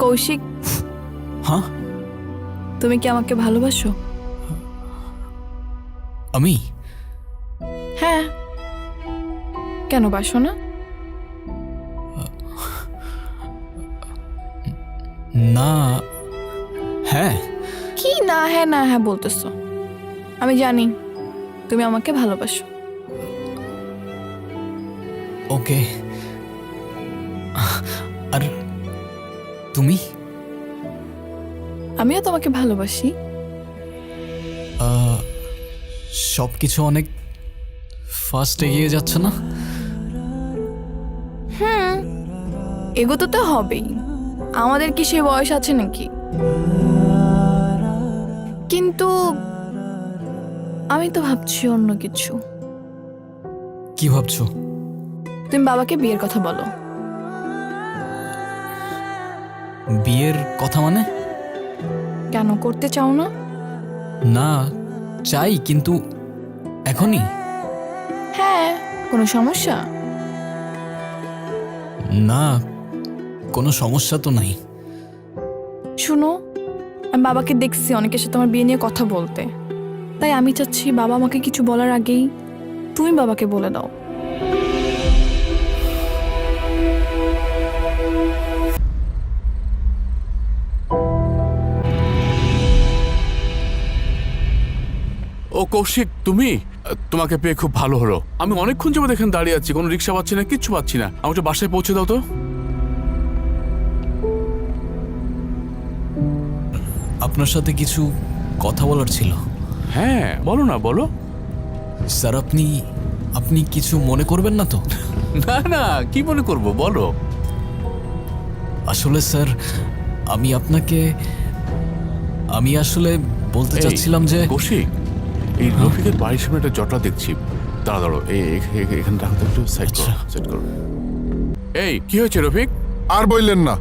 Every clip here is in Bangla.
কৌশিক, হ্যাঁ তুমি কি আমাকে ভালোবাসো? আমি? হ্যাঁ, কেন বাসো না? না। হ্যাঁ। কি না হ্যাঁ না হ্যাঁ বলতেছো? আমি জানি তুমি আমাকে ভালোবাসো। ওকে। আর তুমি? আমিও তোমাকে ভালোবাসি। সবকিছু অনেক ফাস্ট এগিয়ে যাচ্ছে না? এগোতে তো হবেই, আমাদের কি সে বয়স আছে নাকি? কিন্তু আমি তো ভাবছি অন্য কিছু। কি ভাবছো? তুমি বাবাকে বিয়ের কথা বলো। বিয়ের কথা মানে? কেন করতে চাও না? না, চাই, কিন্তু এখনই? হ্যাঁ, কোনো সমস্যা? না, কোনো সমস্যা তো নাই। শুনো, আমি বাবাকে দেখছি অনেকের সাথে আমার বিয়ে নিয়ে কথা বলতে, তাই আমি চাচ্ছি বাবা আমাকে কিছু বলার আগেই তুমি বাবাকে বলে দাও। ও কৌশিক, তুমি? তোমাকে পেয়ে খুব ভালো হলো। আমি অনেকক্ষণ যাবত এখানে দাঁড়িয়ে আছি, কোনো রিক্সা পাচ্ছি না, কিচ্ছু পাচ্ছি না। আমাকে বাসায় পৌঁছে দাও তো। আপনার সাথে কিছু কথা বলার ছিল। হ্যাঁ বলো না, বলো। স্যার, আপনি কিছু মনে করবেন না তো? না না, কি মনে করবো, বলো। আসলে স্যার, আমি আসলে বলতে এই, চাচ্ছিলাম যে কৌশিক, এই রফিকের বাড়ির সামনে একটা জটলা দেখছি। দাঁড়া দাঁড়ো, এখানে রাখতে একটু সাইড করো, সাইড করো। এই, কি হয়েছে রফিক? আর বললেন না,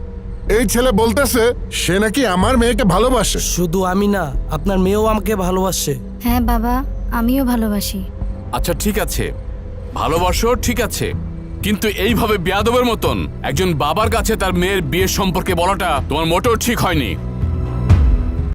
এই ছেলে বলতেছে সে নাকি আমার মেয়েকে ভালোবাসে। শুধু আমি না, আপনার মেয়েও আমাকে ভালোবাসে। হ্যাঁ বাবা, আমিও ভালোবাসি। আচ্ছা ঠিক আছে, ভালোবাসো, ঠিক আছে, কিন্তু এইভাবে বেয়াদবের মতন একজন বাবার কাছে তার মেয়ের বিয়ের সম্পর্কে বলাটা তোমার মোটেও ঠিক হয়নি।